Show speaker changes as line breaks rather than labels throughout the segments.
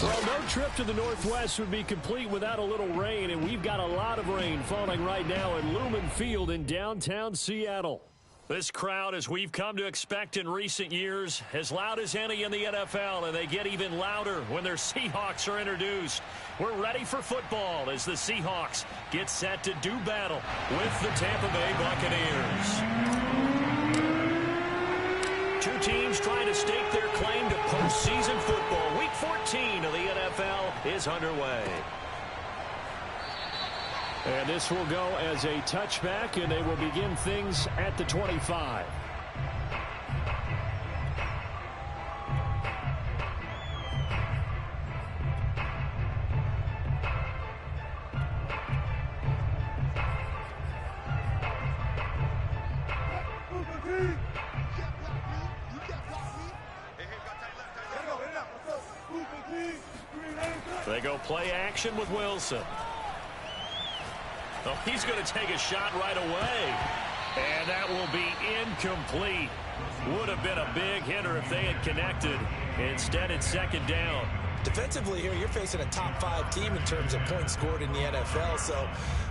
Well, no trip to the Northwest would be complete without a little rain, and we've got a lot of rain falling right now at Lumen Field in downtown Seattle. This crowd, as we've come to expect in recent years, as loud as any in the NFL, and they get even louder when their Seahawks are introduced. We're ready for football as the Seahawks get set to do battle with the Tampa Bay Buccaneers. Two teams trying to stake their claim to postseason football. Week 14 of the NFL is underway. And this will go as a touchback, and they will begin things at the 25. They go play action with Wilson. Oh, he's going to take a shot right away. And that will be incomplete. Would have been a big hitter if they had connected. Instead, it's second down.
Defensively here, you're facing a top 5 team in terms of points scored in the NFL. So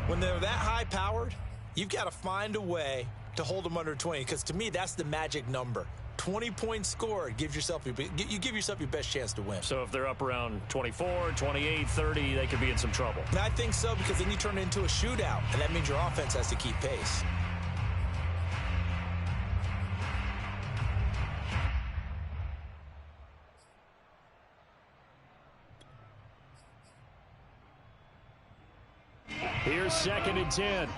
when they're that high-powered, you've got to find a way to hold them under 20. Because to me, that's the magic number. 20 points scored, you give yourself your best chance to win.
So if they're up around 24, 28, 30, they could be in some trouble.
And I think so, because then you turn it into a shootout, and that means your offense has to keep pace.
Here's second and 10.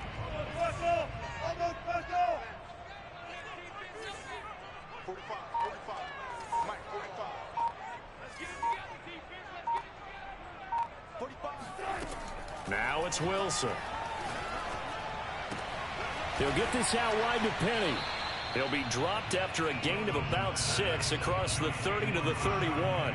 Now it's Wilson. He'll get this out wide to Penny. He'll be dropped after a gain of about 6 across the 30 to the 31.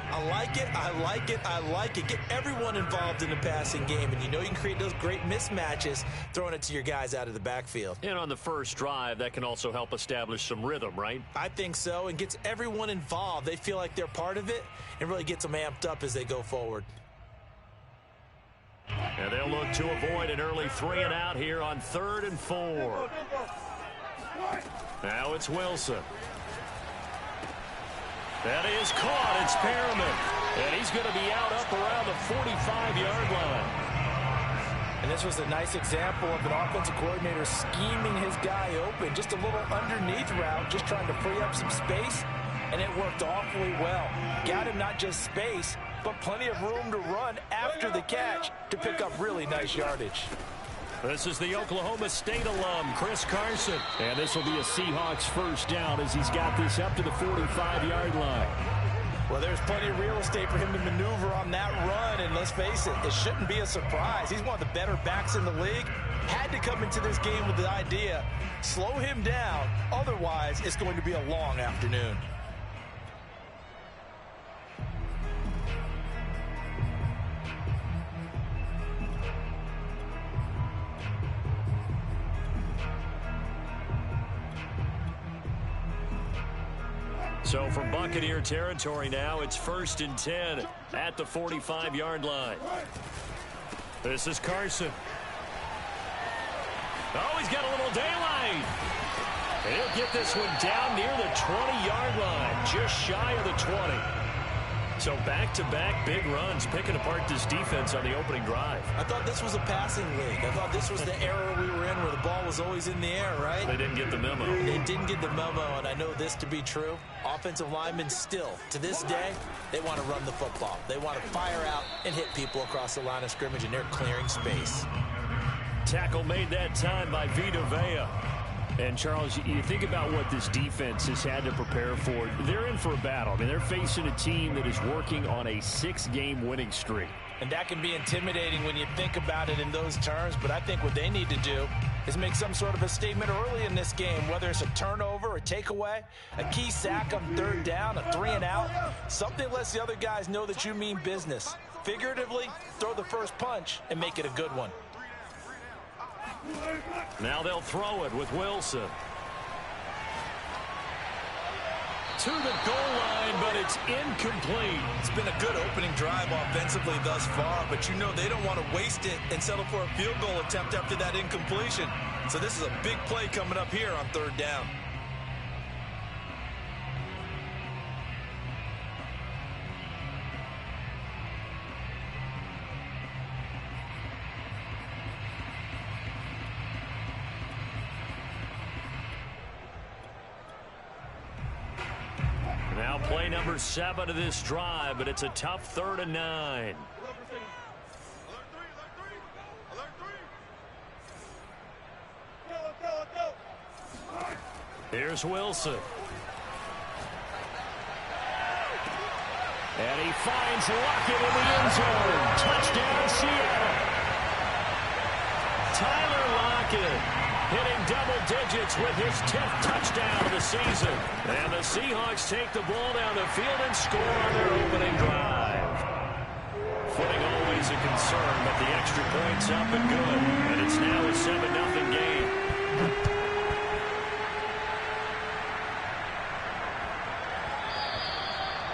I like it, I like it, I like it. Get everyone involved in the passing game, and you know you can create those great mismatches throwing it to your guys out of the backfield.
And on the first drive, that can also help establish some rhythm, right?
I think so, and gets everyone involved. They feel like they're part of it, and really gets them amped up as they go forward.
And they'll look to avoid an early 3 and out here on 3rd and 4. Now it's Wilson. That is caught. It's Perriman. And he's going to be out up around the 45-yard line.
And this was a nice example of an offensive coordinator scheming his guy open. Just a little underneath route, just trying to free up some space. And it worked awfully well. Got him not just space, but plenty of room to run after the catch to pick up really nice yardage.
This is the Oklahoma State alum, Chris Carson. And this will be a Seahawks first down as he's got this up to the 45-yard line.
Well, there's plenty of real estate for him to maneuver on that run. And let's face it, it shouldn't be a surprise. He's one of the better backs in the league. Had to come into this game with the idea, slow him down. Otherwise, it's going to be a long afternoon.
So from Buccaneer territory now, it's 1st and 10 at the 45-yard line. This is Carson. Oh, he's got a little daylight. And he'll get this one down near the 20-yard line, just shy of the 20. So back-to-back big runs, picking apart this defense on the opening drive.
I thought this was a passing league. I thought this was the era we were in where the ball was always in the air, right?
They didn't get the memo.
They didn't get the memo, and I know this to be true. Offensive linemen still, to this day, they want to run the football. They want to fire out and hit people across the line of scrimmage, and they're clearing space.
Tackle made that time by Vita Vea. And, Charles, you think about what this defense has had to prepare for. They're in for a battle. I mean, they're facing a team that is working on a 6-game winning streak.
And that can be intimidating when you think about it in those terms. But I think what they need to do is make some sort of a statement early in this game, whether it's a turnover, a takeaway, a key sack on 3rd down, a 3 and out. Something lets the other guys know that you mean business. Figuratively, throw the first punch and make it a good one.
Now they'll throw it with Wilson. to the goal line, but it's incomplete.
It's been a good opening drive offensively thus far, but you know they don't want to waste it and settle for a field goal attempt after that incompletion. So this is a big play coming up here on 3rd down.
Now play number 7 of this drive, but it's a tough 3rd and 9. Here's Wilson. And he finds Lockett in the end zone. Touchdown, Seattle. Tyler Lockett hitting double digits with his 10th touchdown of the season. And the Seahawks take the ball down the field and score on their opening drive. Footing always a concern, but the extra point's up and good. And it's now a 7-0 game.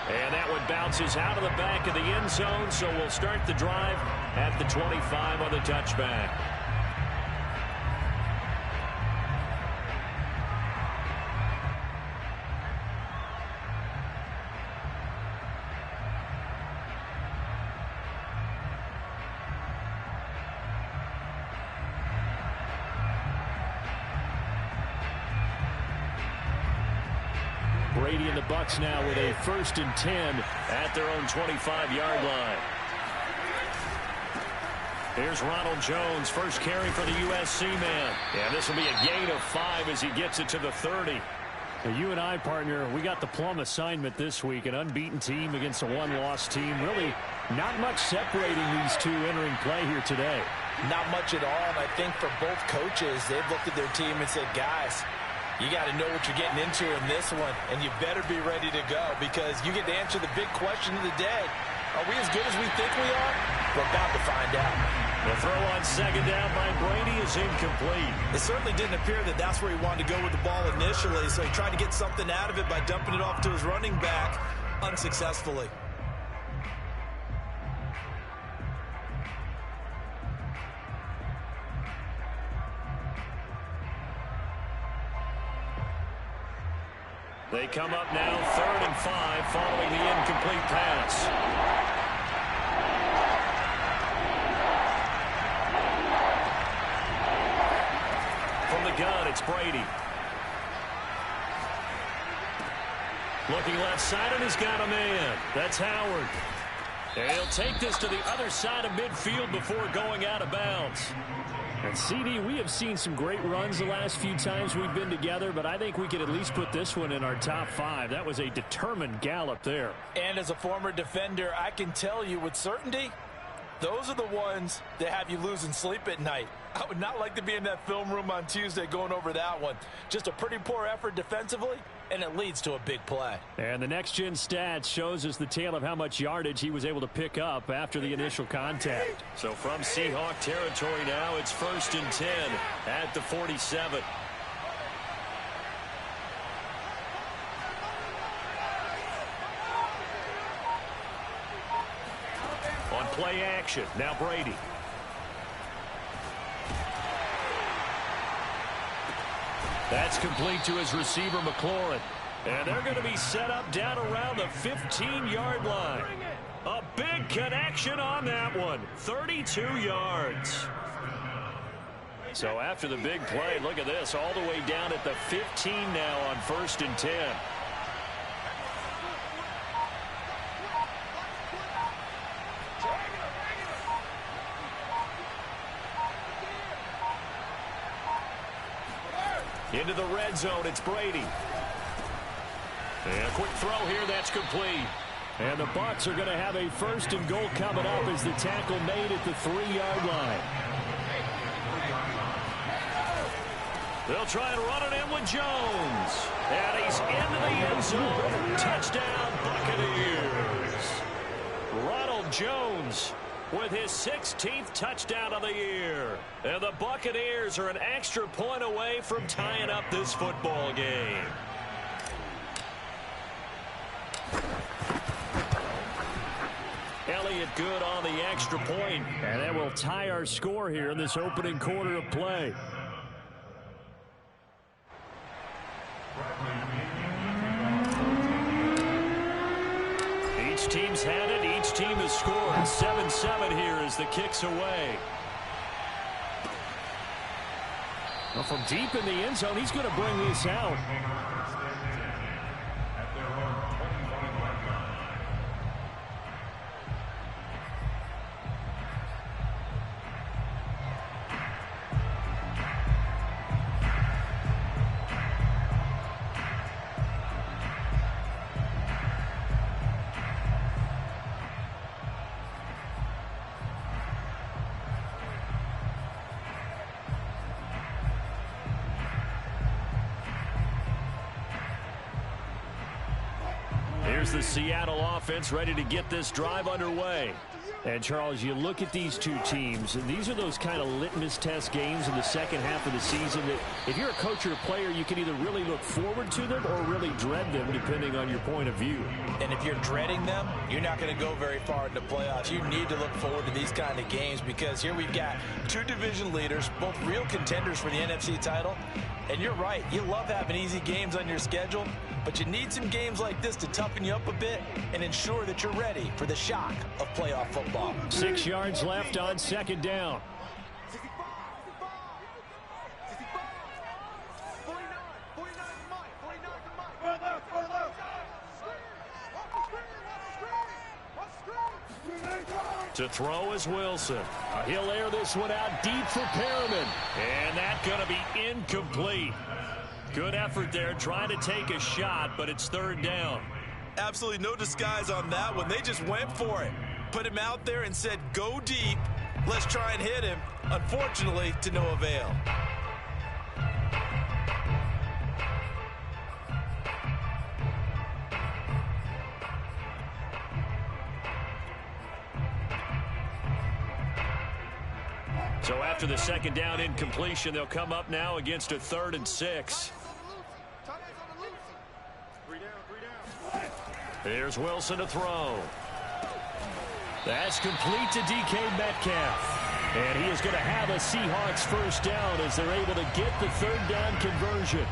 And that one bounces out of the back of the end zone, so we'll start the drive at the 25 on the touchback. Brady and the Bucs now with a 1st and 10 at their own 25-yard line. Here's Ronald Jones, first carry for the USC man. And this will be a gain of 5 as he gets it to the 30. Now, you and I, partner, we got the plum assignment this week. An unbeaten team against a one-loss team. Really not much separating these two entering play here today.
Not much at all, and I think for both coaches, they've looked at their team and said, guys, you got to know what you're getting into in this one, and you better be ready to go because you get to answer the big question of the day. Are we as good as we think we are? We're about to find out.
The throw on 2nd down by Brady is incomplete.
It certainly didn't appear that that's where he wanted to go with the ball initially, so he tried to get something out of it by dumping it off to his running back unsuccessfully.
They come up now 3rd and 5 following the incomplete pass. From the gun, it's Brady. Looking left side, and he's got a man. That's Howard. And he'll take this to the other side of midfield before going out of bounds. And CD, we have seen some great runs the last few times we've been together, but I think we could at least put this one in our top 5. That was a determined gallop there.
And as a former defender, I can tell you with certainty, those are the ones that have you losing sleep at night. I would not like to be in that film room on Tuesday going over that one. Just a pretty poor effort defensively, and it leads to a big play.
And the next-gen stats shows us the tale of how much yardage he was able to pick up after the initial contact. So from Seahawk territory now, it's 1st and 10 at the 47. On play action, now Brady. That's complete to his receiver, McLaurin. And they're going to be set up down around the 15-yard line. A big connection on that one. 32 yards. So after the big play, look at this. All the way down at the 15 now on 1st and 10. Into the red zone, it's Brady. And a quick throw here, that's complete. And the Bucs are going to have a 1st and goal coming up as the tackle made at the 3-yard line. They'll try and run it in with Jones. And he's into the end zone. Touchdown, Buccaneers. Ronald Jones with his 16th touchdown of the year. And the Buccaneers are an extra point away from tying up this football game. it good on the extra point. And that will tie our score here in this opening quarter of play. Each team's had it. Each team has scored. 7-7 here as the kick's away. Well, from deep in the end zone, he's going to bring this out. Here's the Seattle offense ready to get this drive underway. And, Charles, you look at these two teams, and these are those kind of litmus test games in the second half of the season that if you're a coach or a player, you can either really look forward to them or really dread them, depending on your point of view.
And if you're dreading them, you're not going to go very far in the playoffs. You need to look forward to these kind of games because here we've got two division leaders, both real contenders for the NFC title. And you're right, you love having easy games on your schedule, but you need some games like this to toughen you up a bit and ensure that you're ready for the shock of playoff football.
6 yards left on second down. To throw is Wilson. He'll air this one out deep for Perriman. And that's going to be incomplete. Good effort there trying to take a shot, but it's third down.
Absolutely no disguise on that one. They just went for it. Put him out there and said, go deep. Let's try and hit him. Unfortunately, to no avail.
So after the second down incompletion, they'll come up now against a 3rd and 6. Here's Wilson to throw. That's complete to DK Metcalf. And he is going to have a Seahawks first down as they're able to get the third down conversion.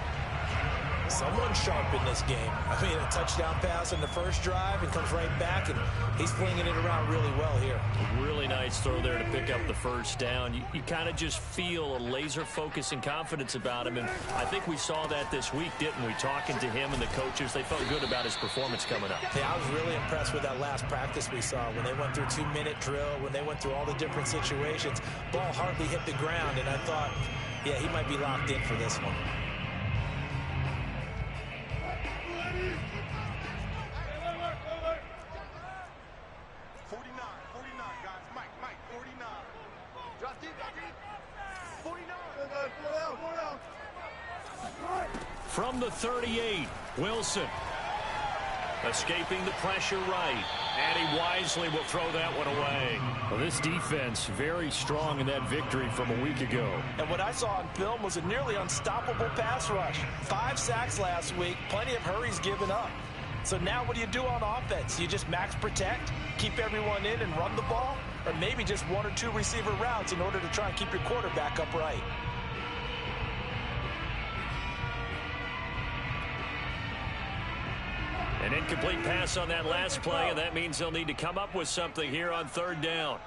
Someone sharp in this game. I mean, a touchdown pass on the first drive and comes right back, and he's flinging it around really well here.
Really nice throw there to pick up the first down. You kind of just feel a laser focus and confidence about him, and I think we saw that this week, didn't we? Talking to him and the coaches, they felt good about his performance coming up.
Yeah, I was really impressed with that last practice we saw when they went through 2-minute drill, when they went through all the different situations. Ball hardly hit the ground, and I thought, yeah, he might be locked in for this one.
From the 38, Wilson escaping the pressure right, and he wisely will throw that one away. Well, this defense very strong in that victory from a week ago.
And what I saw on film was a nearly unstoppable pass rush. 5 sacks last week, plenty of hurries given up. So now what do you do on offense? You just max protect, keep everyone in and run the ball, or maybe just 1 or 2 receiver routes in order to try and keep your quarterback upright.
An incomplete pass on that last play, and that means they'll need to come up with something here on third down.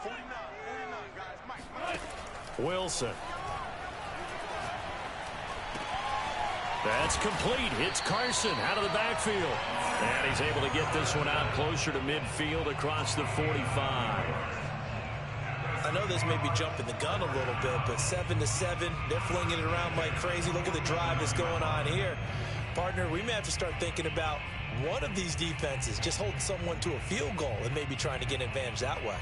49, Wilson. That's complete. It's Carson out of the backfield. And he's able to get this one out closer to midfield across the 45.
I know this may be jumping the gun a little bit, but 7-7, they're flinging it around like crazy. Look at the drive that's going on here. Partner, we may have to start thinking about one of these defenses just holding someone to a field goal and maybe trying to get an advantage that way.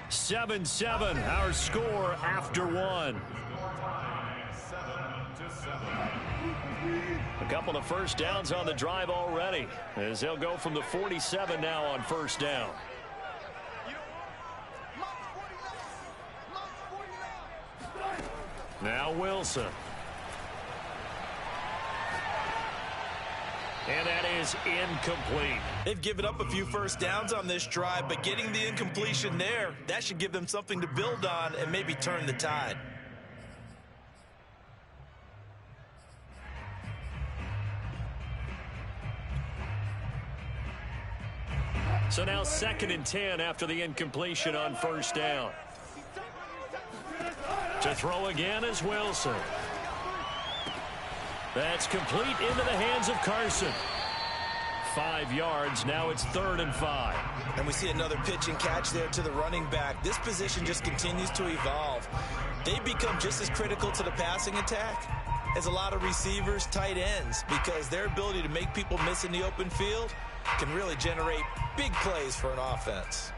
Seven, our score after one. 7-7. A couple of first downs on the drive already, as they'll go from the 47 now on first down. Now Wilson. And that is incomplete.
They've given up a few first downs on this drive, but getting the incompletion there, that should give them something to build on and maybe turn the tide.
So now 2nd and 10 after the incompletion on first down. To throw again is Wilson. That's complete into the hands of Carson. 5 yards. Now it's 3rd and 5.
And we see another pitch and catch there to the running back. This position just continues to evolve. They become just as critical to the passing attack as a lot of receivers, tight ends, because their ability to make people miss in the open field can really generate big plays for an offense.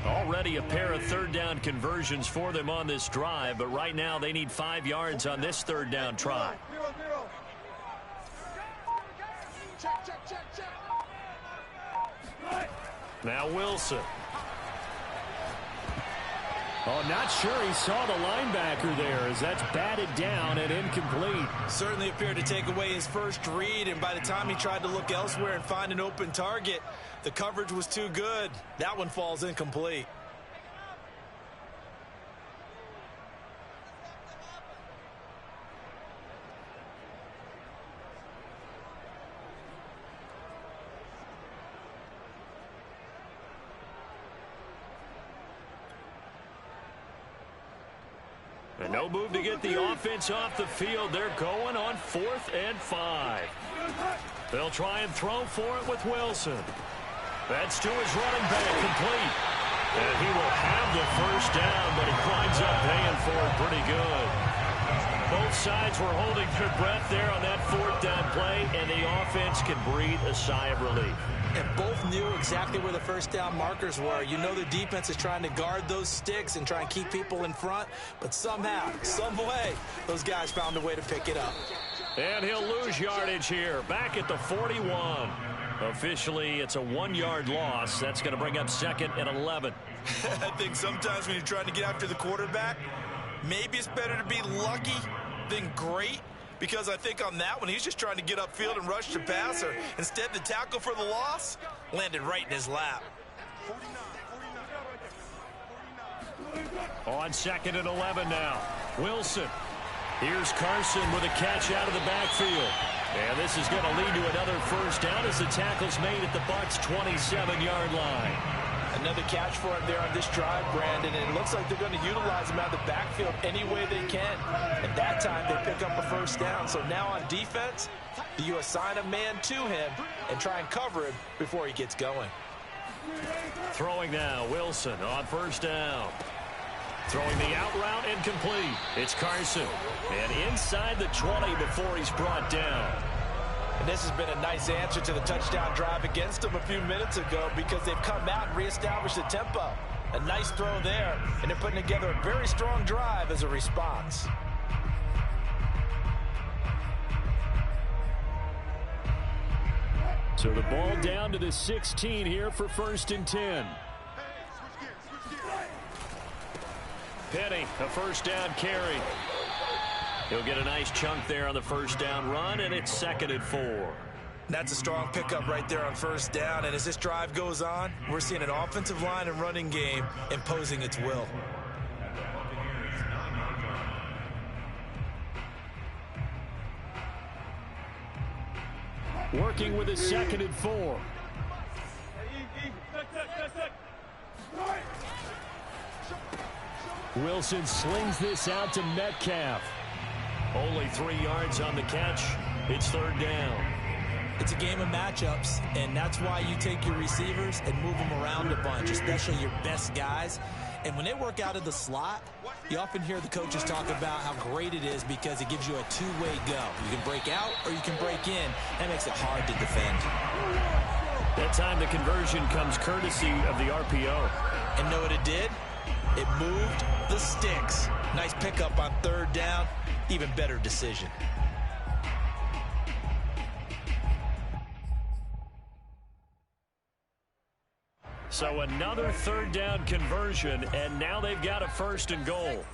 Already a pair of 3rd down conversions for them on this drive, but right now they need 5 yards on this 3rd down try. Now Wilson. Oh, not sure he saw the linebacker there as that's batted down and incomplete.
Certainly appeared to take away his first read, and by the time he tried to look elsewhere and find an open target, the coverage was too good. That one falls incomplete.
And no move to get the offense off the field. They're going on 4th and 5. They'll try and throw for it with Wilson. That's to his running back, complete. And he will have the first down, but he winds up paying for it pretty good. Both sides were holding their breath there on that 4th down play, and the offense can breathe a sigh of relief.
And both knew exactly where the first down markers were. You know the defense is trying to guard those sticks and try and keep people in front, but somehow, some way, those guys found a way to pick it up.
And he'll lose yardage here, back at the 41. Officially, it's a 1-yard loss. That's going to bring up 2nd and 11.
I think sometimes when you're trying to get after the quarterback, maybe it's better to be lucky than great. Because I think on that one, he's just trying to get upfield and rush the passer. Instead, the tackle for the loss landed right in his lap.
On 2nd and 11 now. Wilson. Here's Carson with a catch out of the backfield. And this is going to lead to another first down as the tackle's made at the Bucs' 27-yard line.
Another catch for him there on this drive, Brandon, and it looks like they're going to utilize him out of the backfield any way they can. At that time, they pick up a first down. So now on defense, you assign a man to him and try and cover him before he gets going.
Throwing now, Wilson on first down. Throwing the out route incomplete. It's Carson. And inside the 20 before he's brought down.
And this has been a nice answer to the touchdown drive against them a few minutes ago because they've come out and reestablished the tempo. A nice throw there, and they're putting together a very strong drive as a response.
So the ball down to the 16 here for 1st and 10. Penny, a first down carry. He'll get a nice chunk there on the first down run, and it's 2nd and 4.
That's a strong pickup right there on first down, and as this drive goes on, we're seeing an offensive line and running game imposing its will.
Working with a 2nd and 4. Wilson slings this out to Metcalf. Only 3 yards on the catch. It's 3rd down.
It's a game of matchups, and that's why you take your receivers and move them around a bunch, especially your best guys. And when they work out of the slot, you often hear the coaches talk about how great it is because it gives you a two-way go. You can break out or you can break in. That makes it hard to defend.
That time the conversion comes courtesy of the RPO.
And know what it did? It moved the sticks. Nice pickup on 3rd down. Even better decision.
So another third down conversion, and now they've got a first and goal.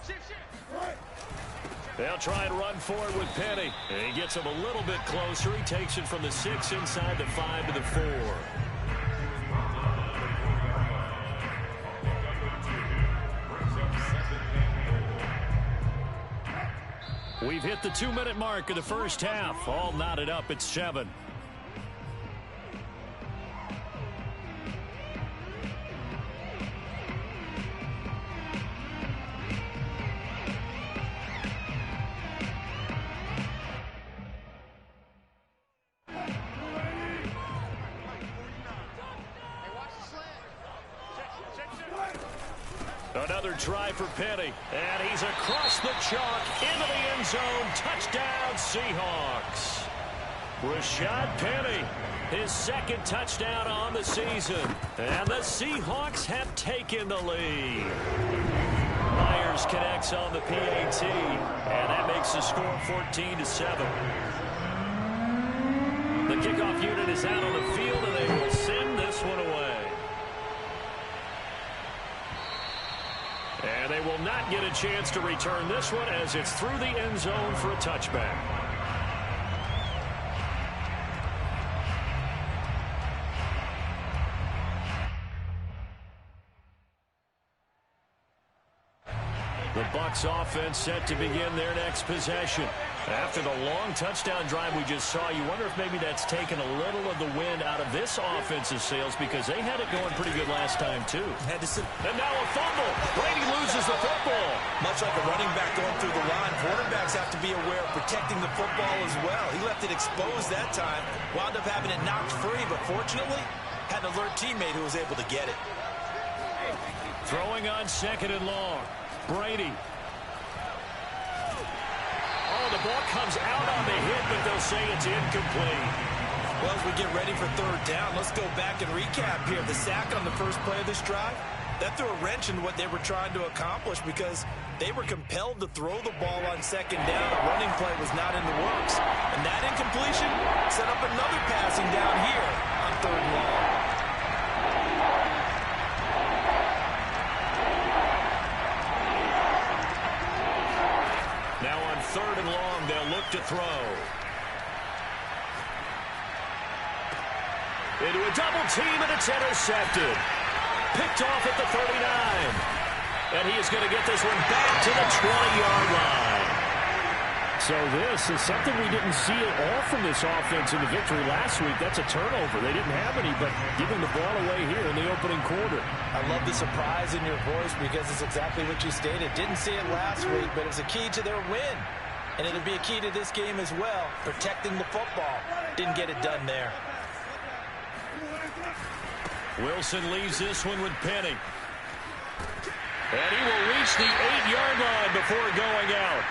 They'll try and run for it with Penny. And he gets him a little bit closer. He takes it from the 6 inside the 5 to the 4. We've hit the 2-minute mark of the first half. All knotted up at 7. Another try for Penny, and he's across the chalk into the end zone. Touchdown, Seahawks. Rashad Penny, his second touchdown on the season, and the Seahawks have taken the lead. Myers connects on the PAT, and that makes the score 14-7. The kickoff unit is out on the field, and they will send this one away. And they will not get a chance to return this one as it's through the end zone for a touchback. The Bucs offense set to begin their next possession. After the long touchdown drive we just saw, you wonder if maybe that's taken a little of the wind out of this offensive sails because they had it going pretty good last time, too. And now a fumble. Brady loses the football.
Much like a running back going through the line, quarterbacks have to be aware of protecting the football as well. He left it exposed that time, wound up having it knocked free, but fortunately had an alert teammate who was able to get it.
Throwing on 2nd and long. Brady. Oh, the ball comes out on the hit, but they'll say it's incomplete.
Well, as we get ready for third down, let's go back and recap here. The sack on the first play of this drive, that threw a wrench in what they were trying to accomplish because they were compelled to throw the ball on 2nd down. A running play was not in the works. And that incompletion set up another passing down here on 3rd and long.
Now on 3rd and long, they'll look to throw. Into a double team, and it's intercepted. Picked off at the 39. And he is going to get this one back to the 20-yard line. So this is something we didn't see at all from this offense in the victory last week. That's a turnover. They didn't have any, but giving the ball away here in the opening quarter.
I love the surprise in your voice because it's exactly what you stated. Didn't see it last week, but it was a key to their win. And it'll be a key to this game as well, protecting the football. Didn't get it done there.
Wilson leaves this one with Penny. And he will reach the 8-yard line before going out.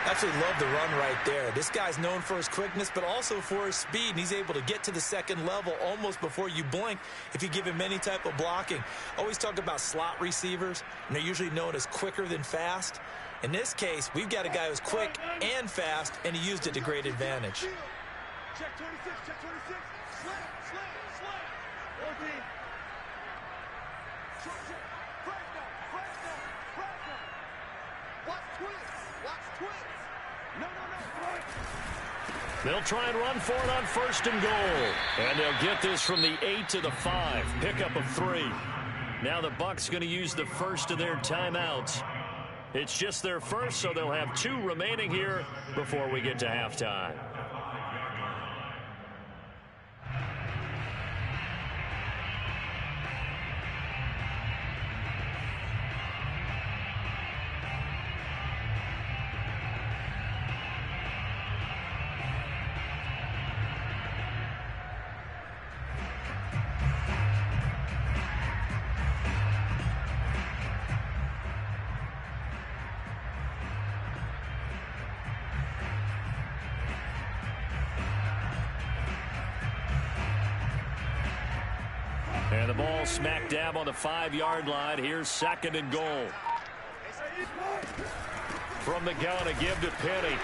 Absolutely love the run right there. This guy's known for his quickness, but also for his speed. And he's able to get to the 2nd level almost before you blink if you give him any type of blocking. Always talk about slot receivers, and they're usually known as quicker than fast. In this case, we've got a guy who's quick and fast, and he used it to great advantage.
Check 26, check 26. Slam, slam, slam. 14. Watch twist. Watch twist. No.
They'll try and run for it on 1st and goal. And they'll get this from the 8 to the 5. Pickup of 3. Now the Bucs going to use the first of their timeouts. It's just their first, so they'll have 2 remaining here before we get to halftime. And the ball smack dab on the 5-yard line. Here's 2nd and goal. From the gun, a give to Penny.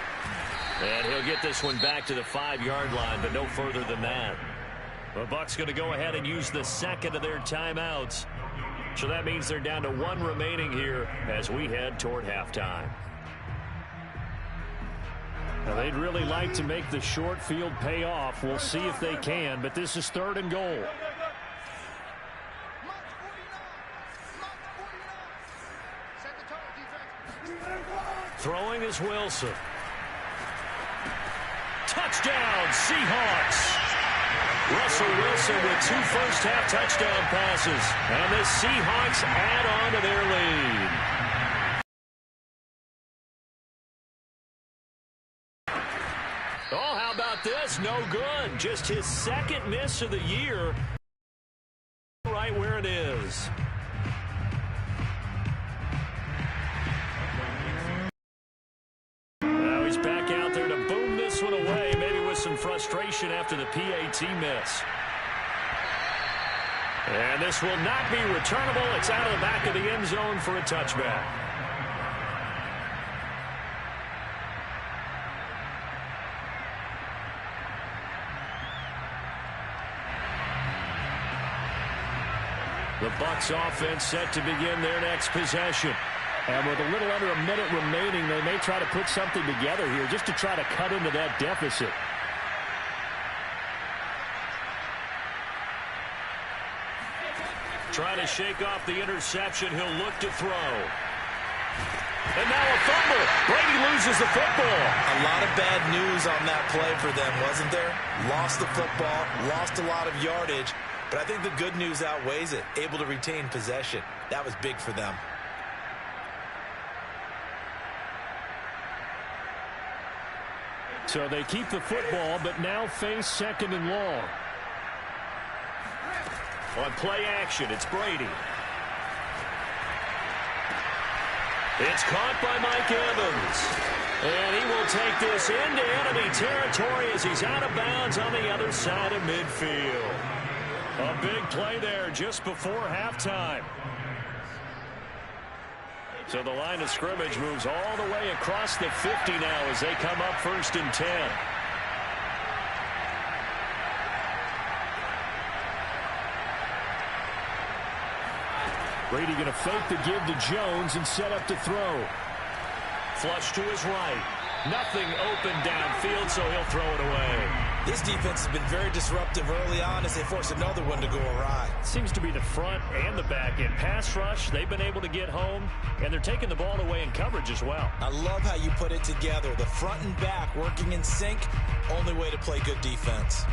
And he'll get this one back to the 5-yard line, but no further than that. The Bucs going to go ahead and use the second of their timeouts. So that means they're down to one remaining here as we head toward halftime. Now they'd really like to make the short field pay off. We'll see if they can, but this is 3rd and goal. Throwing is Wilson. Touchdown, Seahawks. Russell Wilson with 2 first-half touchdown passes. And the Seahawks add on to their lead. Oh, how about this? No good. Just his 2nd miss of the year. Right where it is. Now he's back out there to boom this one away, maybe with some frustration after the PAT miss. And this will not be returnable. It's out of the back of the end zone for a touchback. The Bucs offense set to begin their next possession. And with a little under a minute remaining, they may try to put something together here just to try to cut into that deficit. Trying to shake off the interception. He'll look to throw. And now a fumble. Brady loses the football.
A lot of bad news on that play for them, wasn't there? Lost the football, lost a lot of yardage. But I think the good news outweighs it. Able to retain possession. That was big for them.
So they keep the football, but now face 2nd and long. On play action, it's Brady. It's caught by Mike Evans. And he will take this into enemy territory as he's out of bounds on the other side of midfield. A big play there just before halftime. So the line of scrimmage moves all the way across the 50 now as they come up 1st and 10. Brady going to fake the give to Jones and set up to throw. Flush to his right. Nothing open downfield, so he'll throw it away.
This defense has been very disruptive early on as they force another one to go awry.
Seems to be the front and the back end. Pass rush, they've been able to get home, and they're taking the ball away in coverage as well.
I love how you put it together. The front and back working in sync, only way to play good defense.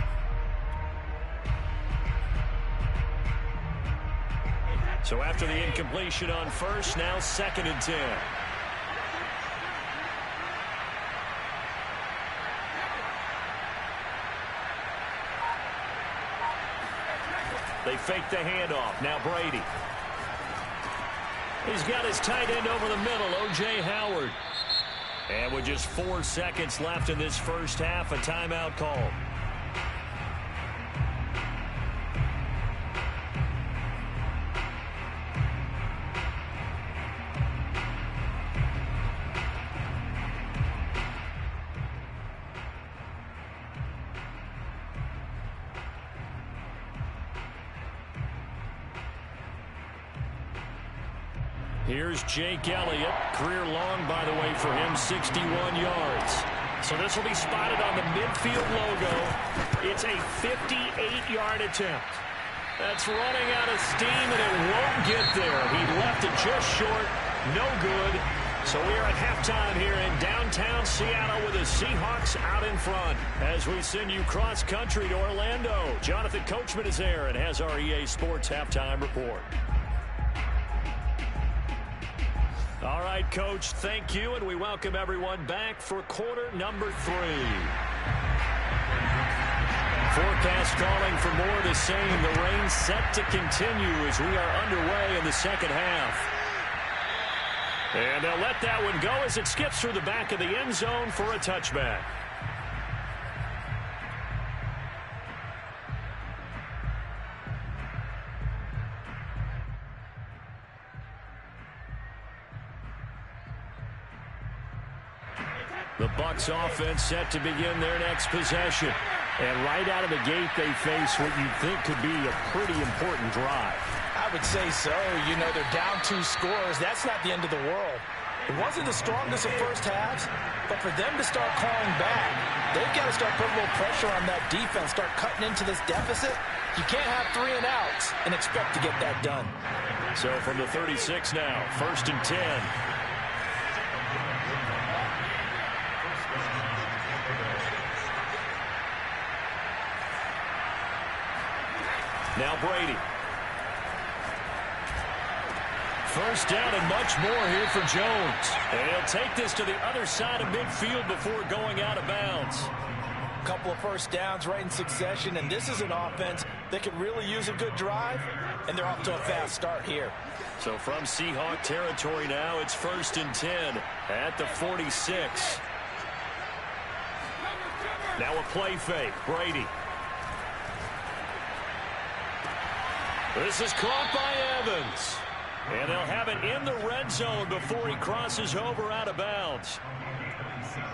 So after the incompletion on first, now 2nd and 10. They fake the handoff. Now Brady. He's got his tight end over the middle, O.J. Howard. And with just 4 seconds left in this first half, a timeout call. Here's Jake Elliott. Career long, by the way, for him, 61 yards. So this will be spotted on the midfield logo. It's a 58-yard attempt. That's running out of steam, and it won't get there. He left it just short. No good. So we are at halftime here in downtown Seattle with the Seahawks out in front. As we send you cross-country to Orlando, Jonathan Coachman is there and has our EA Sports halftime report. All right, Coach, thank you, and we welcome everyone back for quarter number 3. Forecast calling for more of the same. The rain set to continue as we are underway in the second half. And they'll let that one go as it skips through the back of the end zone for a touchback. The Bucs offense set to begin their next possession. And right out of the gate, they face what you think could be a pretty important drive.
I would say so. You know, they're down 2 scores. That's not the end of the world. It wasn't the strongest of first halves, but for them to start clawing back, they've got to start putting a little pressure on that defense, start cutting into this deficit. You can't have 3 and outs and expect to get that done.
So from the 36 now, 1st and 10. Now Brady. First down and much more here for Jones. And he'll take this to the other side of midfield before going out of bounds.
A couple of first downs right in succession, and this is an offense that could really use a good drive, and they're off to a fast start here.
So from Seahawk territory now, it's 1st and 10 at the 46. Now a play fake. Brady. This is caught by Evans. And they'll have it in the red zone before he crosses over out of bounds.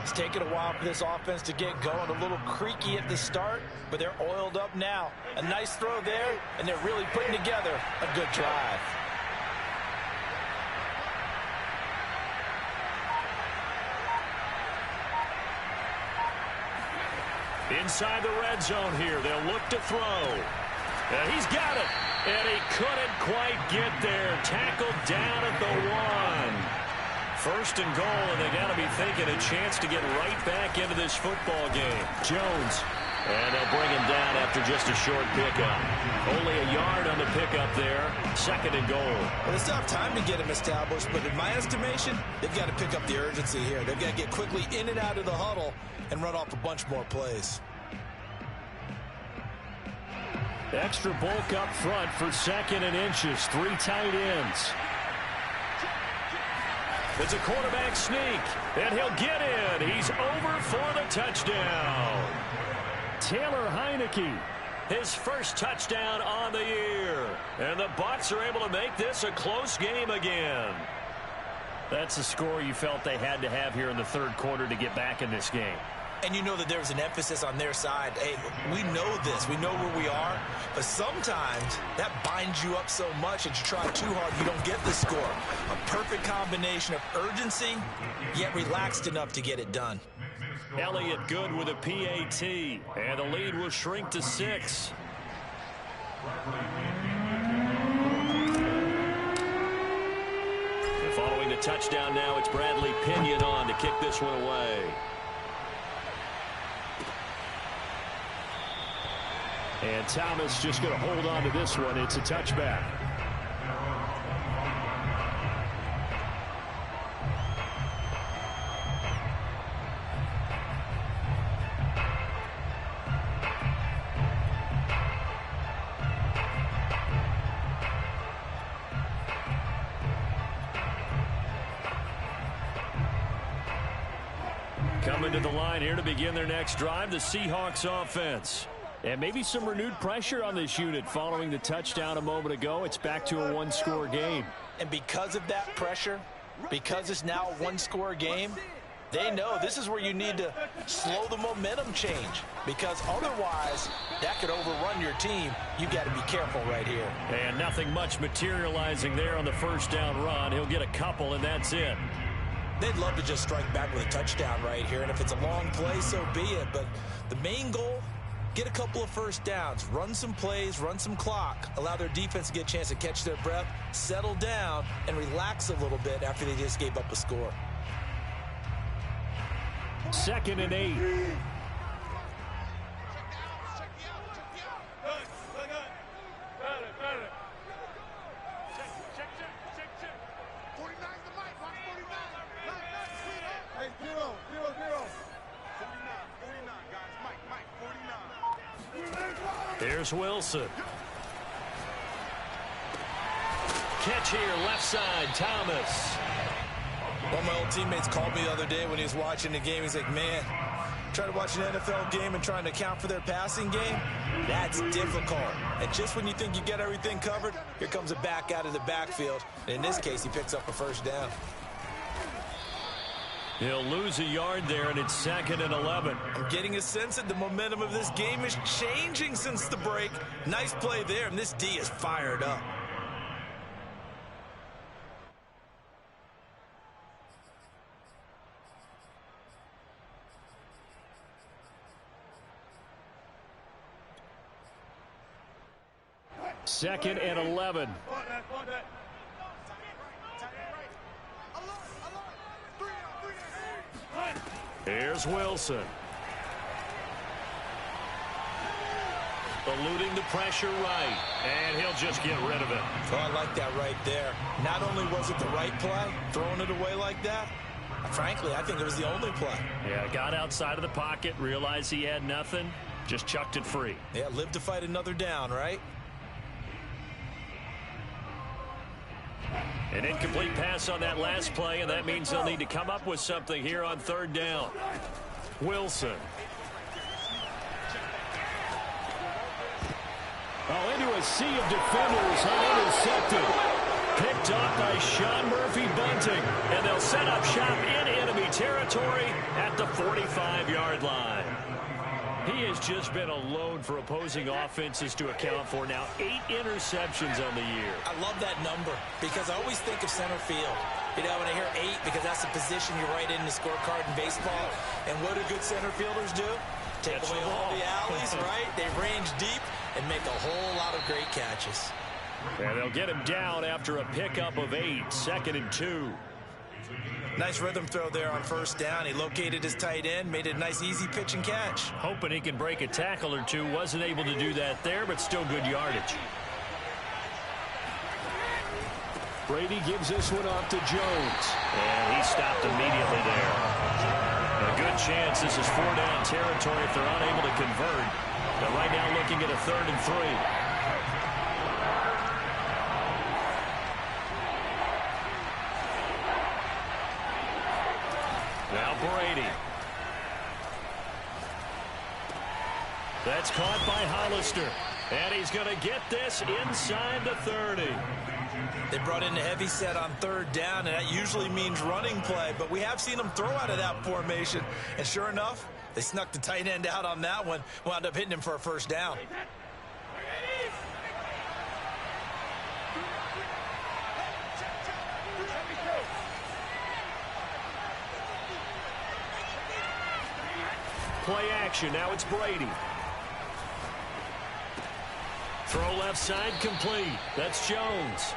It's taken a while for this offense to get going. A little creaky at the start, but they're oiled up now. A nice throw there, and they're really putting together a good drive.
Inside the red zone here, they'll look to throw. And he's got it. And he couldn't quite get there. Tackled down at the 1. 1st and goal, and they got to be thinking a chance to get right back into this football game. Jones. And they'll bring him down after just a short pickup. Only a yard on the pickup there. 2nd and goal.
Well, they still have time to get him established, but in my estimation, they've got to pick up the urgency here. They've got to get quickly in and out of the huddle and run off a bunch more plays.
Extra bulk up front for 2nd and inches. 3 tight ends. It's a quarterback sneak, and he'll get in. He's over for the touchdown. Taylor Heineke, his first touchdown on the year. And the Bucs are able to make this a close game again. That's the score you felt they had to have here in the 3rd quarter to get back in this game.
And you know that there's an emphasis on their side. Hey, we know this. We know where we are. But sometimes that binds you up so much that you try too hard, you don't get the score. A perfect combination of urgency, yet relaxed enough to get it done.
Elliott good with a PAT. And the lead will shrink to 6. And following the touchdown now, it's Bradley Pinion on to kick this one away. And Thomas just going to hold on to this one. It's a touchback. Coming to the line here to begin their next drive, the Seahawks offense. And maybe some renewed pressure on this unit following the touchdown a moment ago. It's back to a 1-score game.
And because of that pressure, because it's now a 1-score game, they know this is where you need to slow the momentum change. Because otherwise, that could overrun your team. You got to be careful right here.
And nothing much materializing there on the first down run. He'll get a couple, and that's it.
They'd love to just strike back with a touchdown right here. And if it's a long play, so be it. But the main goal, get a couple of first downs, run some plays, run some clock, allow their defense to get a chance to catch their breath, settle down, and relax a little bit after they just gave up a score.
2nd and 8. Here's Wilson. Catch here, left side, Thomas.
One of my old teammates called me the other day when he was watching the game. He's like, man, trying to watch an NFL game and trying to account for their passing game, that's difficult. And just when you think you get everything covered, here comes a back out of the backfield. And in this case, he picks up a first down.
He'll lose a yard there, and it's 2nd and 11.
I'm getting a sense that the momentum of this game is changing since the break. Nice play there, and this D is fired up.
Second and 11. Here's Wilson. Eluding the pressure right. And he'll just get rid of it.
Oh, I like that right there. Not only was it the right play, throwing it away like that, frankly, I think it was the only play.
Yeah, got outside of the pocket, realized he had nothing, just chucked it free.
Yeah, live to fight another down, right?
An incomplete pass on that last play, and that means they'll need to come up with something here on 3rd down. Wilson. Oh, into a sea of defenders and intercepted. Picked off by Sean Murphy-Bunting, and they'll set up shop in enemy territory at the 45-yard line. He has just been alone for opposing offenses to account for now 8 interceptions on the year.
I love that number because I always think of center field. You know, when I hear 8, because that's the position you write in the scorecard in baseball. And what do good center fielders do? Take away all the alleys, right? They range deep and make a whole lot of great catches.
And they'll get him down after a pickup of 8, 2nd and 2.
Nice rhythm throw there on 1st down. He located his tight end, made it a nice easy pitch and catch.
Hoping he can break a tackle or two. Wasn't able to do that there, but still good yardage. Brady gives this one off to Jones. And he stopped immediately there. A good chance this is 4-down territory if they're unable to convert. But right now looking at a 3rd and 3. Now Brady. That's caught by Hollister. And he's going to get this inside the 30.
They brought in a heavy set on 3rd down, and that usually means running play. But we have seen them throw out of that formation. And sure enough, they snuck the tight end out on that one. Wound up hitting him for a 1st down.
Play action. Now it's Brady. Throw left side complete. That's Jones.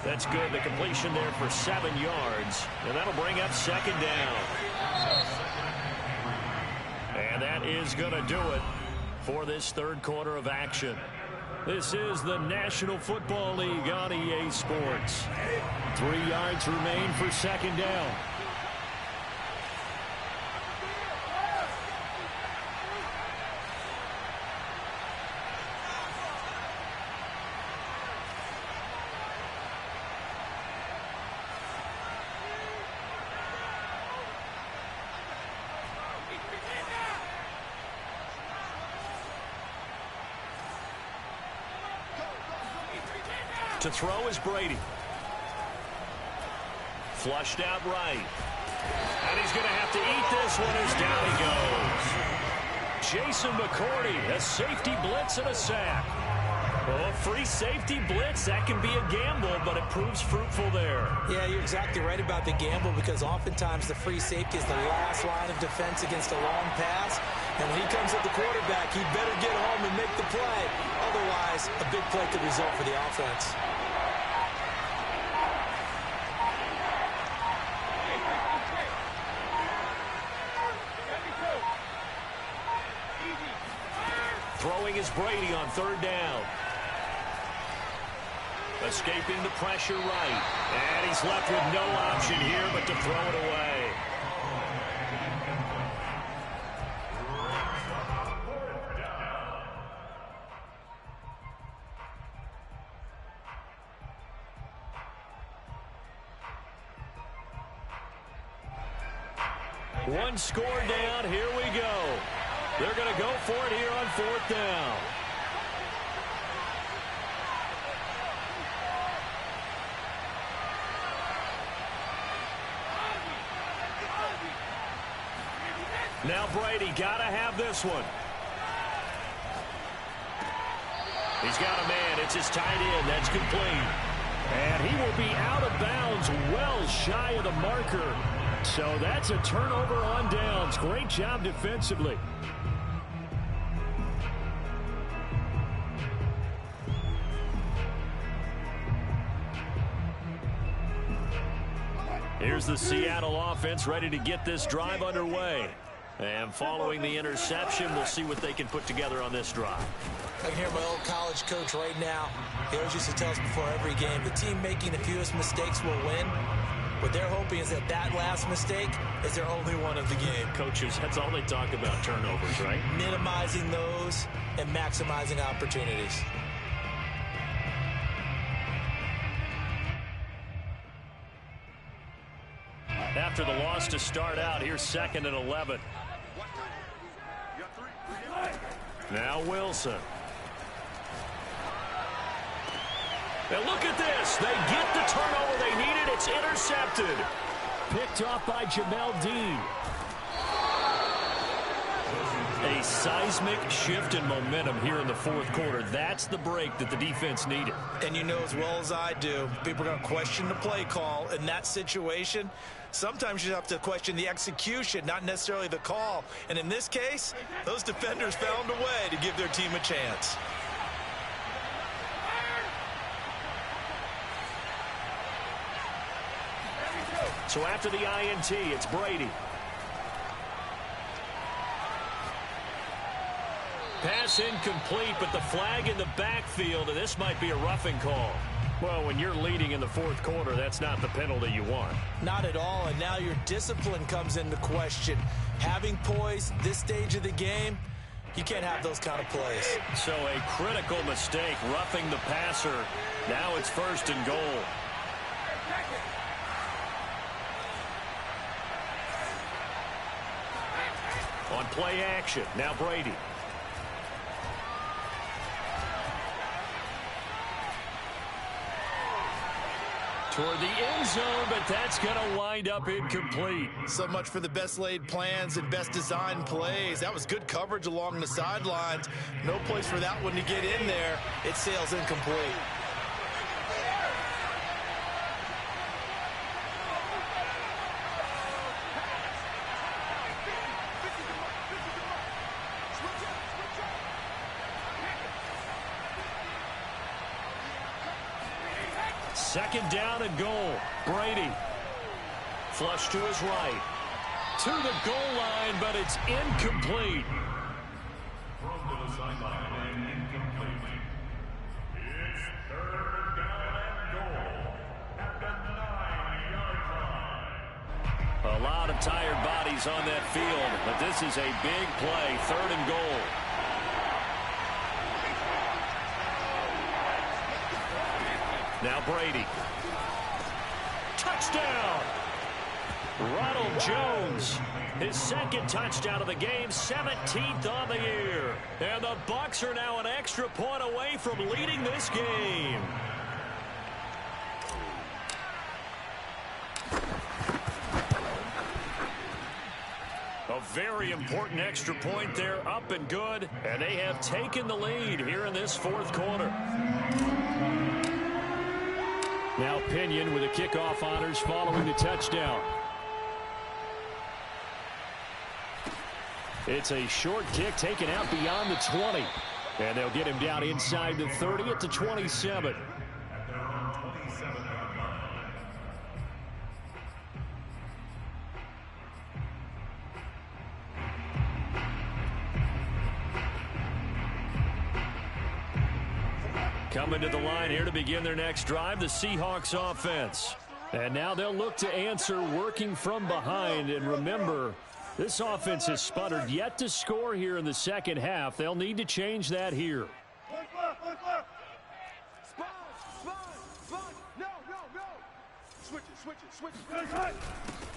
That's good. The completion there for 7 yards. And that'll bring up 2nd down. And that is going to do it for this 3rd quarter of action. This is the National Football League on EA Sports. 3 yards remain for 2nd down. To throw is Brady. Flushed out right. And he's going to have to eat this one as down he goes. Jason McCourty, a safety blitz and a sack. Oh, free safety blitz, that can be a gamble, but it proves fruitful there.
Yeah, you're exactly right about the gamble because oftentimes the free safety is the last line of defense against a long pass. And when he comes at the quarterback, he better get home and make the play. Otherwise, a big play could result for the offense.
Throwing is Brady on 3rd down. Escaping the pressure right. And he's left with no option here but to throw it away. One score down. Here we go. They're going to go for it here on 4th down. Now Brady got to have this one. He's got a man. It's his tight end. That's complete. And he will be out of bounds well shy of the marker. So that's a turnover on downs. Great job defensively. Here's the Seattle offense ready to get this drive underway. And following the interception, we'll see what they can put together on this drive.
I can hear my old college coach right now. He always used to tell us before every game, the team making the fewest mistakes will win. What they're hoping is that that last mistake is their only one of the game.
Coaches, that's all they talk about, turnovers, right?
Minimizing those and maximizing opportunities.
After the loss to start out, here's 2nd and 11. Now Wilson. And look at this. They get the turnover they needed. It's intercepted. Picked off by Jamel Dean. A seismic shift in momentum here in the fourth quarter. That's the break that the defense needed.
And you know as well as I do, people are going to question the play call in that situation. Sometimes you have to question the execution, not necessarily the call. And in this case, those defenders found a way to give their team a chance.
So after the INT, it's Brady. Pass incomplete, but the flag in the backfield, and this might be a roughing call. Well, when you're leading in the fourth quarter, that's not the penalty you want.
Not at all, and now your discipline comes into question. Having poise this stage of the game, you can't have those kind of plays.
So a critical mistake, roughing the passer. Now it's 1st and goal. On play action, now Brady. Toward the end zone, but that's going to wind up incomplete.
So much for the best laid plans and best designed plays. That was good coverage along the sidelines. No place for that one to get in there. It sails incomplete.
Second down and goal. Brady. Flush to his right. To the goal line, but it's incomplete.
Thrown to the sideline and incomplete. It's 3rd down and goal at the 9-yard line.
A lot of tired bodies on that field, but this is a big play. 3rd and goal. Now Brady. Touchdown! Ronald Jones, his 2nd touchdown of the game, 17th on the year. And the Bucs are now an extra point away from leading this game. A very important extra point there, up and good. And they have taken the lead here in this fourth quarter. Now Pinion with the kickoff honors following the touchdown. It's a short kick taken out beyond the 20. And they'll get him down inside the 30 at the 27. Coming to the line here to begin their next drive, the Seahawks offense. And now they'll look to answer working from behind. And remember, this offense has sputtered yet to score here in the second half. They'll need to change that here.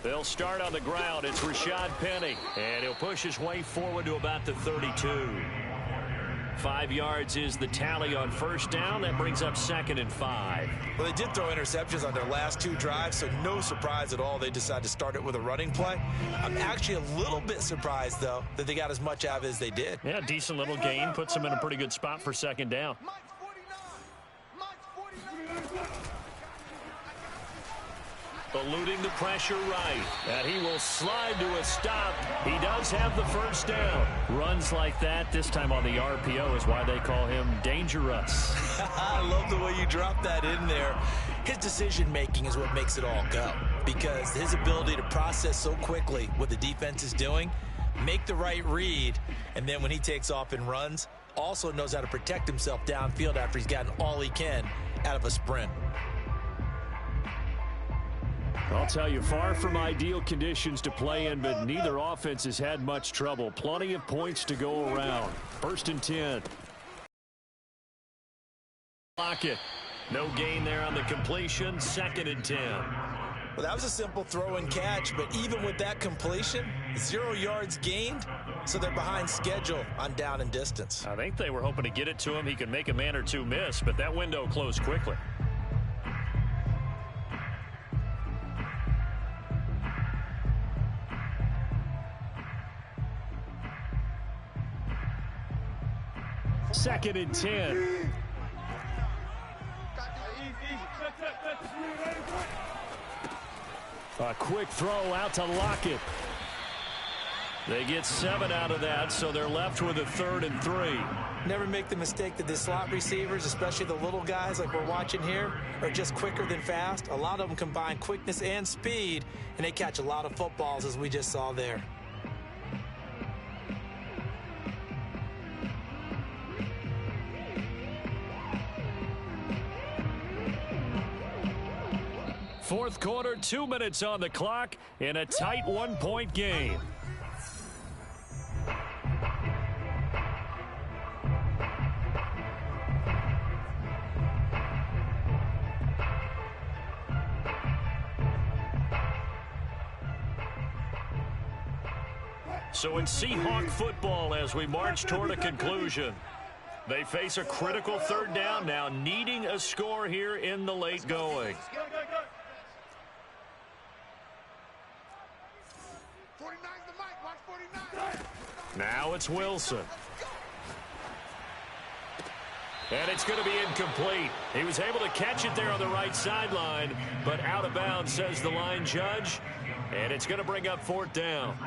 They'll start on the ground. It's Rashad Penny. And he'll push his way forward to about the 32. 5 yards is the tally on first down. That brings up 2nd and 5.
Well, they did throw interceptions on their last 2 drives, so no surprise at all they decided to start it with a running play. I'm actually a little bit surprised, though, that they got as much out of it as they did.
Yeah, decent little gain. Puts them in a pretty good spot for 2nd down. Eluding the pressure right. And he will slide to a stop. He does have the first down. Runs like that, this time on the RPO, is why they call him dangerous.
I love the way you drop that in there. His decision-making is what makes it all go. Because his ability to process so quickly what the defense is doing, make the right read, and then when he takes off and runs, also knows how to protect himself downfield after he's gotten all he can out of a sprint.
I'll tell you, far from ideal conditions to play in, but neither offense has had much trouble. Plenty of points to go around. 1st and 10. Lockett. No gain there on the completion. 2nd and 10.
Well, that was a simple throw and catch, but even with that completion, 0 yards gained, so they're behind schedule on down and distance.
I think they were hoping to get it to him. He could make a man or two miss, but that window closed quickly. Second and 10. A quick throw out to Lockett. They get 7 out of that, so they're left with a 3rd and 3.
Never make the mistake that the slot receivers, especially the little guys like we're watching here, are just quicker than fast. A lot of them combine quickness and speed, and they catch a lot of footballs, as we just saw there.
Fourth quarter, 2 minutes on the clock in a tight 1-point game. So it's Seahawk football as we march toward a conclusion. They face a critical 3rd down now, needing a score here in the late going. Now it's Wilson. And it's going to be incomplete. He was able to catch it there on the right sideline, but out of bounds, says the line judge. And it's going to bring up 4th down.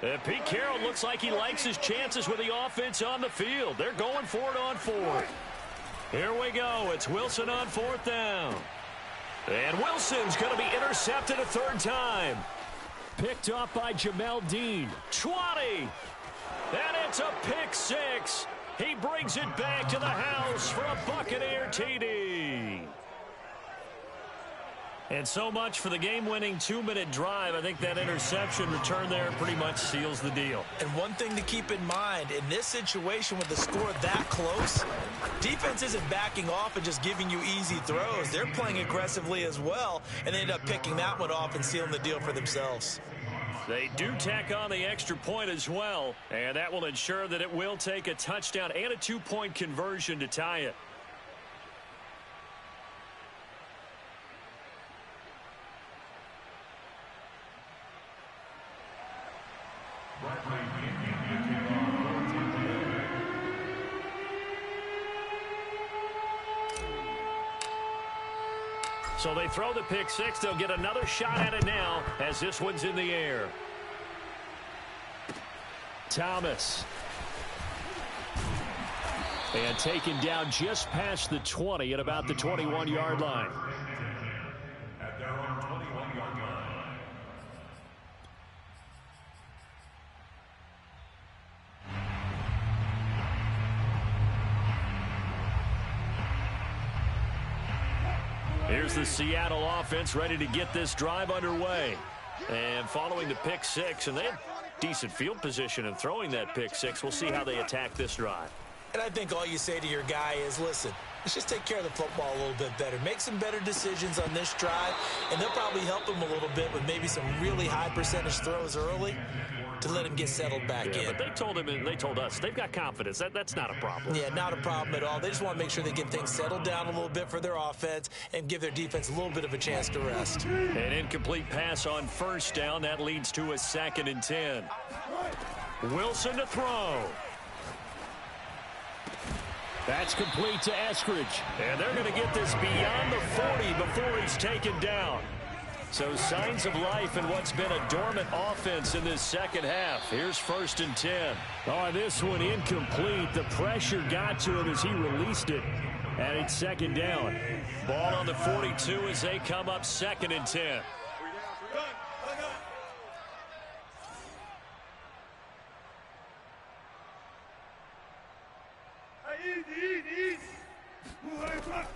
And Pete Carroll looks like he likes his chances with the offense on the field. They're going for it on 4th. Here we go. It's Wilson on 4th down. And Wilson's going to be intercepted a 3rd time. Picked off by Jamel Dean. 20. And it's a pick 6. He brings it back to the house for a Buccaneer TD. And so much for the game-winning 2-minute drive. I think that interception return there pretty much seals the deal.
And one thing to keep in mind, in this situation with the score that close, defense isn't backing off and just giving you easy throws. They're playing aggressively as well, and they end up picking that one off and sealing the deal for themselves.
They do tack on the extra point as well, and that will ensure that it will take a touchdown and a 2-point conversion to tie it. So they throw the pick 6. They'll get another shot at it now as this one's in the air. Thomas. And taken down just past the 20 at about the 21-yard line.
At their own 21-yard line.
Here's the Seattle offense ready to get this drive underway. And following the pick six, and they have decent field position in throwing that pick six. We'll see how they attack this drive.
And I think all you say to your guy is, listen, let's just take care of the football a little bit better. Make some better decisions on this drive, and they'll probably help him a little bit with maybe some really high percentage throws early to let him get settled back in.
But they told him and they told us they've got confidence. That's not a problem.
Yeah, not a problem at all. They just want to make sure they get things settled down a little bit for their offense and give their defense a little bit of a chance to rest.
An incomplete pass on first down. That leads to a 2nd and 10. Wilson to throw. That's complete to Eskridge. And they're going to get this beyond the 40 before he's taken down. So signs of life in what's been a dormant offense in this second half. Here's 1st and 10. Oh, this one incomplete. The pressure got to him as he released it. And it's 2nd down. Ball on the 42 as they come up 2nd and 10.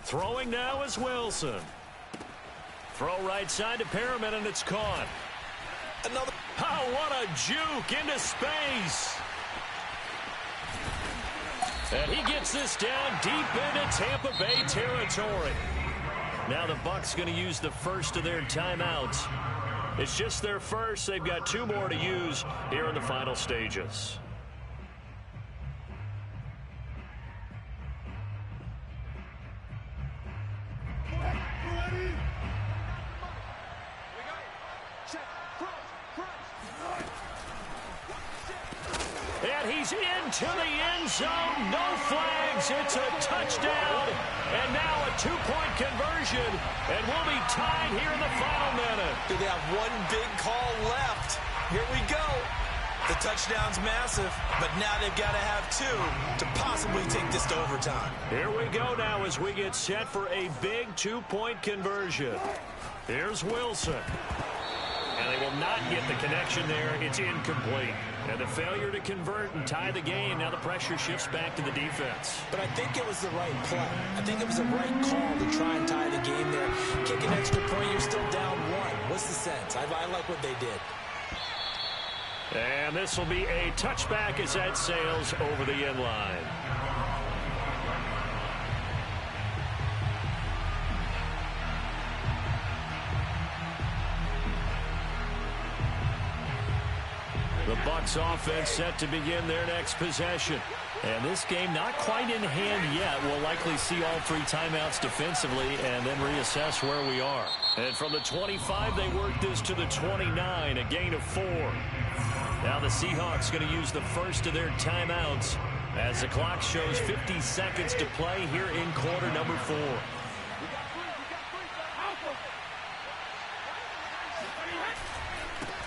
Throwing now is Wilson. Throw right side to Perriman, and it's caught.
Another.
Oh, what a juke into space. And he gets this down deep into Tampa Bay territory. Now the Bucs going to use the first of their timeouts. It's just their first. They've got 2 more to use here in the final stages. Into the end zone, no flags, it's a touchdown, and now a 2-point conversion, and we'll be tied here in the final minute.
Do they have one big call left? Here we go. The touchdown's massive, but now they've got to have 2 to possibly take this to overtime.
Here we go now as we get set for a big 2-point conversion. Here's Wilson. And they will not get the connection there. It's incomplete. And the failure to convert and tie the game. Now the pressure shifts back to the defense.
But I think it was the right play. I think it was the right call to try and tie the game there. Kick an extra point, you're still down 1. What's the sense? I like what they did.
And this will be a touchback as that sails over the end line. The Bucs offense set to begin their next possession. And this game not quite in hand yet. We'll likely see all 3 timeouts defensively and then reassess where we are. And from the 25, they work this to the 29, a gain of 4. Now the Seahawks going to use the first of their timeouts as the clock shows 50 seconds to play here in quarter number 4.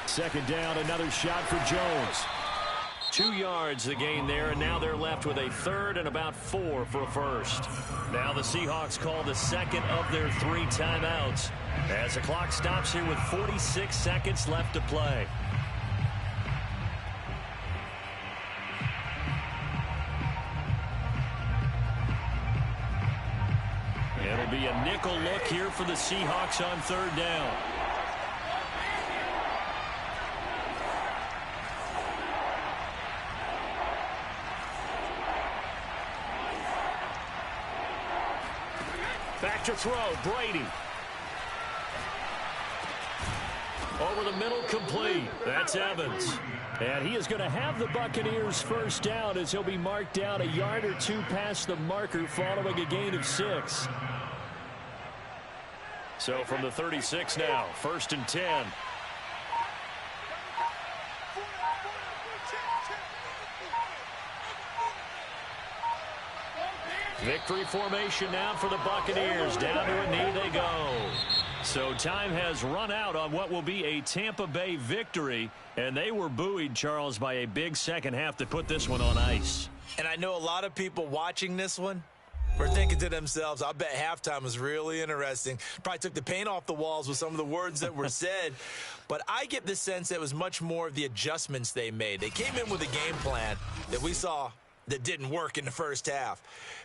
Second down, another shot for Jones. 2 yards the gain there, and now they're left with a 3rd and about 4 for a first. Now the Seahawks call the second of their 3 timeouts as the clock stops here with 46 seconds left to play. It'll be a nickel look here for the Seahawks on 3rd down. Back to throw, Brady. Over the middle, complete. That's Evans. And he is going to have the Buccaneers first down as he'll be marked down a yard or 2 past the marker following a gain of 6. So from the 36 now, 1st and 10. Victory formation now for the Buccaneers. Down to a knee they go. So time has run out on what will be a Tampa Bay victory. And they were buoyed, Charles, by a big second half that put this one on ice.
And I know a lot of people watching this one were thinking to themselves, I bet halftime was really interesting. Probably took the paint off the walls with some of the words that were said. But I get the sense that it was much more of the adjustments they made. They came in with a game plan that we saw that didn't work in the first half.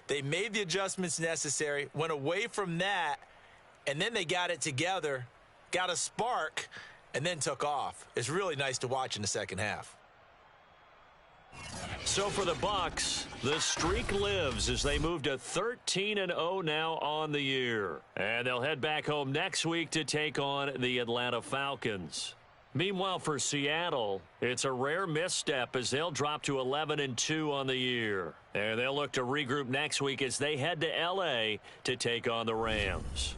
They made the adjustments necessary, went away from that, and then they got it together, got a spark, and then took off. It's really nice to watch in the second half.
So for the Bucs, the streak lives as they move to 13-0 now on the year. And they'll head back home next week to take on the Atlanta Falcons. Meanwhile, for Seattle, it's a rare misstep as they'll drop to 11-2 on the year. And they'll look to regroup next week as they head to L.A. to take on the Rams.